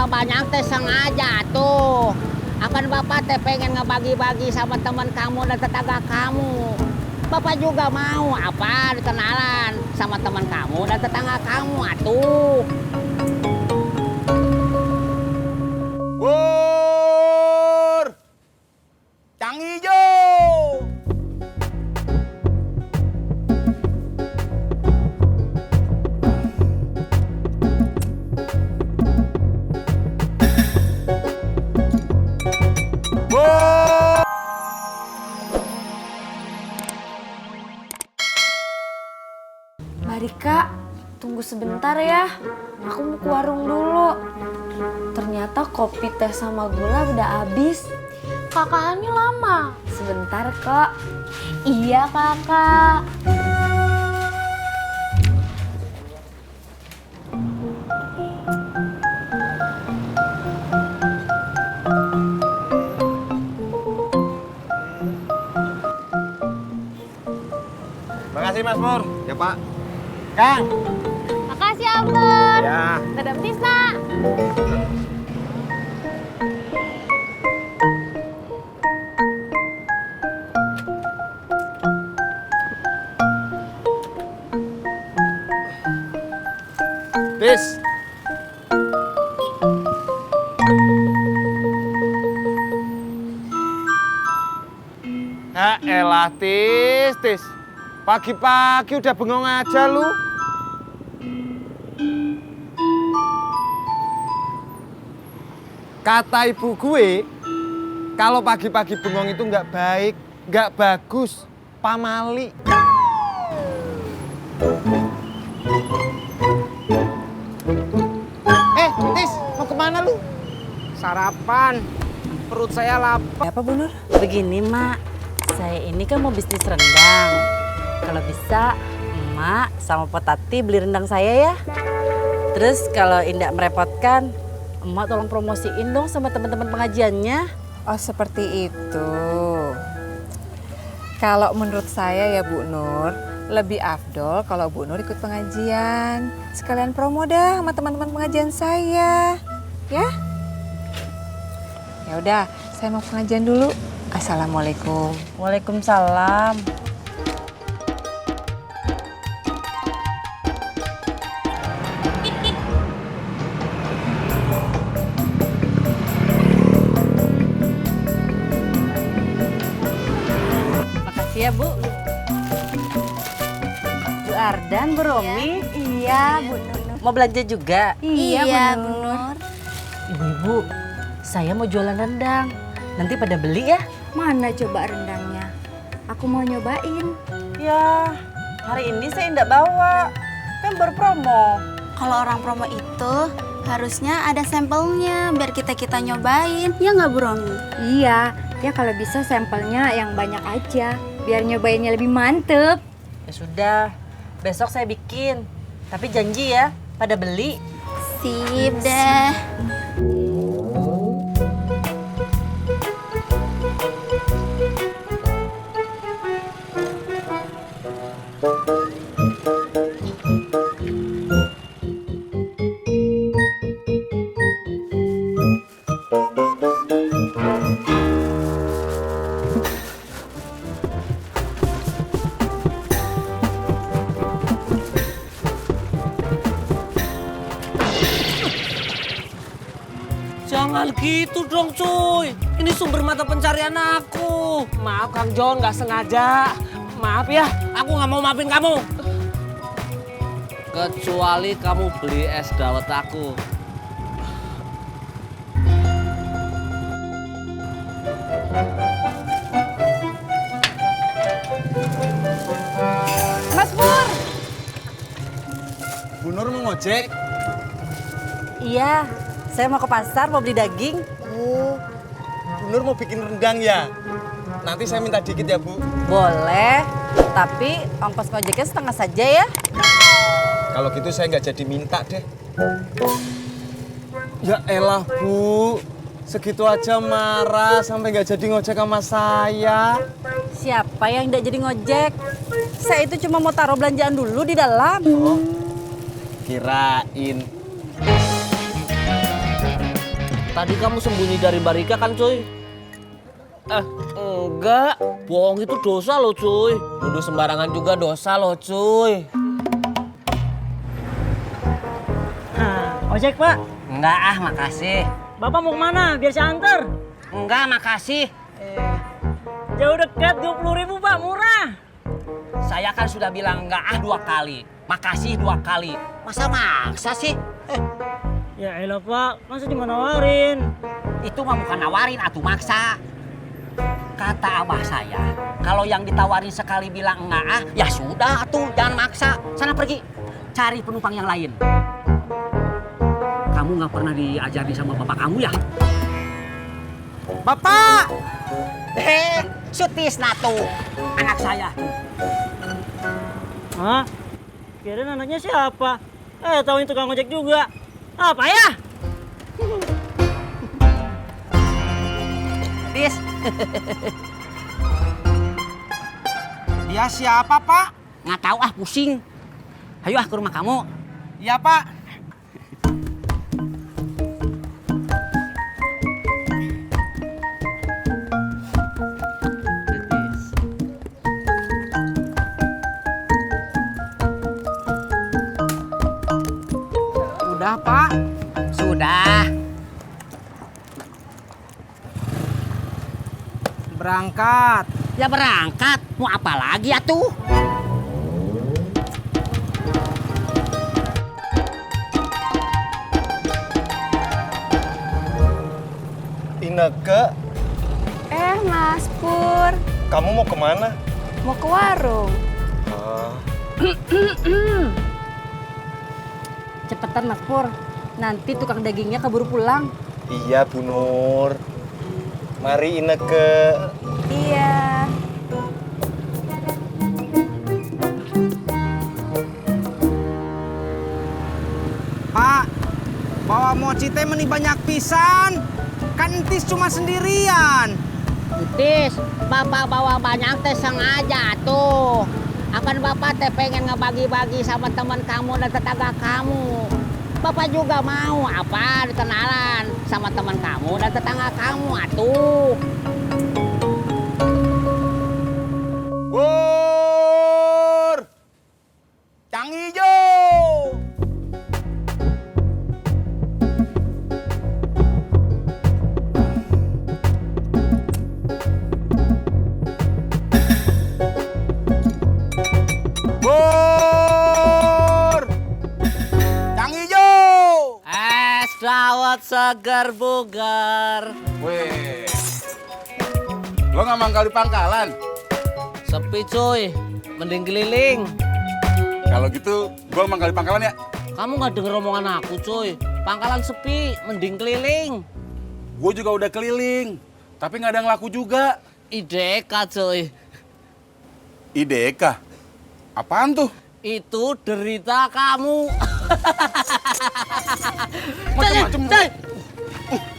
banyak teh sengaja tuh. Akan Bapak teh pengen ngebagi-bagi sama teman kamu dan tetangga kamu. Bapak juga mau apa dikenalan sama teman kamu dan tetangga kamu atuh. Pur! Cang hijau! Mbak Rika, tunggu sebentar ya. Aku mau ke warung dulu. Ternyata kopi teh sama gula udah habis. Kakak Ani lama. Sebentar kok. Iya kakak. Makasih Mas Pur. Ya Pak. Kang. Makasih Abang. Ya. Dadah Tisna. Tis. Ha elah Tis. Pagi-pagi udah bengong aja lu. Kata ibu gue, kalau pagi-pagi bengong itu nggak baik, nggak bagus, pamali. Tis, mau kemana lu? Sarapan, perut saya lapar. Apa Bu Nur? Begini Mak, saya ini kan mau bisnis rendang. Kalau bisa Emak sama Potati beli rendang saya ya. Terus kalau Indah merepotkan, Emak tolong promosiin dong sama teman-teman pengajiannya. Oh seperti itu. Kalau menurut saya ya Bu Nur, lebih afdol kalau Bu Nur ikut pengajian. Sekalian promo dah sama teman-teman pengajian saya. Ya? Ya udah, saya mau pengajian dulu. Assalamualaikum. Waalaikumsalam. Makasih ya Bu. Bu Ardan, Bu Romi. Iya Bu Nur. Mau belanja juga? Iya Bu Nur. Ibu-ibu, saya mau jualan rendang. Nanti pada beli ya? Mana coba rendangnya? Aku mau nyobain. Ya, hari ini saya tidak bawa. Kan baru promo. Kalau orang promo itu harusnya ada sampelnya biar kita nyobain. Ya nggak Bu Romi? Iya, ya kalau bisa sampelnya yang banyak aja. Biar nyobainnya lebih mantep. Ya sudah, besok saya bikin. Tapi janji ya, pada beli. Sip deh. Jangan gitu dong cuy. Ini sumber mata pencarian aku. Maaf Kang John, nggak sengaja. Maaf ya, aku nggak mau maafin kamu. Kecuali kamu beli es dawet aku. Mas Pur. Bu Nur mau ngojek? Iya, saya mau ke pasar mau beli daging. Oh, Bu Nur mau bikin rendang ya? Nanti saya minta dikit ya Bu. Boleh, tapi ongkos ngojeknya setengah saja ya. Kalau gitu saya nggak jadi minta deh. Ya elah Bu, segitu aja marah sampai nggak jadi ngojek sama saya. Siapa yang tidak jadi ngojek? Saya itu cuma mau taruh belanjaan dulu di dalam. Oh, kirain. Tadi kamu sembunyi dari Mbak Rika kan, cuy? Enggak. Bohong itu dosa loh, cuy. Nuduh sembarangan juga dosa loh, cuy. Ojek, Pak. Enggak ah, makasih. Bapak mau kemana? Biar saya anter. Enggak, makasih. Jauh dekat, 20.000, Pak. Murah. Saya kan sudah bilang enggak 2 kali. Makasih 2 kali. Masa maksa sih? Ya elah, Pak. Masa cuma nawarin? Itu mah bukan nawarin, atuh maksa. Kata abah saya, kalau yang ditawarin sekali bilang enggak ah, ya sudah atuh, jangan maksa. Sana pergi, cari penumpang yang lain. Kamu nggak pernah diajari sama bapak kamu ya? Bapak! Sutisna tuh, anak saya. Hah? Kirain anaknya siapa? Tahu itu tukang ojek juga. Apa ya? Tis, Dia siapa, Pak? nggak tahu ah, pusing. Ayo ah ke rumah kamu. Iya, Pak. Udah Pak. Sudah. Berangkat. Ya berangkat. Mau apa lagi atuh? Ineke, Mas Pur, kamu mau kemana? mau ke warung. Cepetan Mas Pur, nanti tukang dagingnya keburu pulang. Iya, Bu Nur. Mari Ineke. Iya. Pak, bawa mochi teh meni banyak pisan. Kan entis cuma sendirian. Tis, bapak bawa banyak teh sengaja tuh. Akan bapak teh pengen ngebagi-bagi sama teman kamu dan tetangga kamu. Bapak juga mau apa kenalan sama teman kamu dan tetangga kamu atuh. Pur! Cang hijau! Pur! Cang hijau! Es dawet segar bugar. Weh, lo nggak mangkal di pangkalan? Sepi cuy, mending keliling. Kalau gitu, gua mangkal di pangkalan ya. Kamu nggak denger omongan aku cuy. Pangkalan sepi, mending keliling. Gue juga udah keliling, tapi nggak ada yang laku juga. IDK cuy. IDK? Apaan tuh? Itu derita kamu. Macem-macem lu.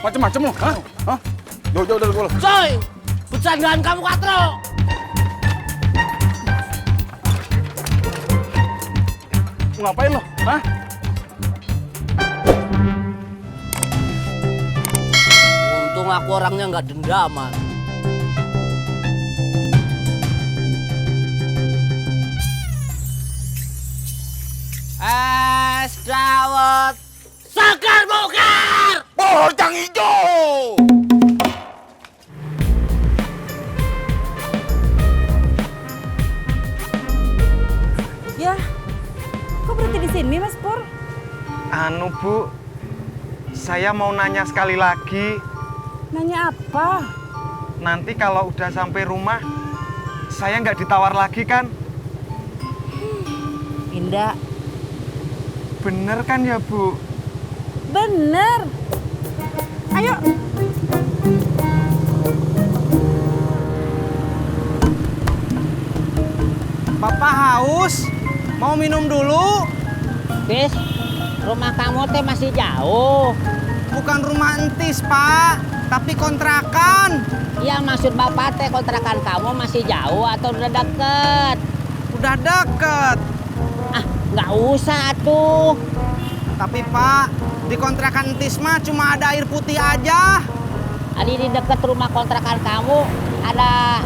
Macem-macem lu, hah? Hah? Jauh-jauh dari gua. Coy, bercandaan kamu katro. Ngapain lo? Hah? Untung aku orangnya nggak dendaman. Es dawet segar bugar. Oh, cang hijau! Ya, kok berhenti di sini Mas Pur? Anu, Bu. Saya mau nanya sekali lagi. Nanya apa? Nanti kalau udah sampai rumah, saya nggak ditawar lagi kan? Indah, Bener kan ya, Bu? bener. Ayo. Bapak haus? Mau minum dulu? Tis, rumah kamu teh masih jauh. Bukan rumah entis, Pak. Tapi kontrakan. Iya, maksud bapak teh kontrakan kamu masih jauh atau udah deket? Udah deket. Ah, nggak usah tuh. Tapi Pak, Di kontrakan entis mah cuma ada air putih aja. Tadi di dekat rumah kontrakan kamu ada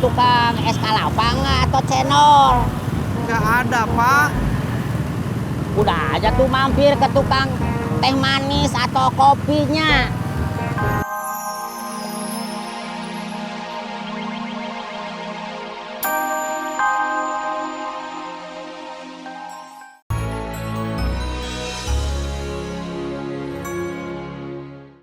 tukang es kelapa nggak atau cendol? Nggak ada, Pak. Udah aja tuh mampir ke tukang teh manis atau kopinya.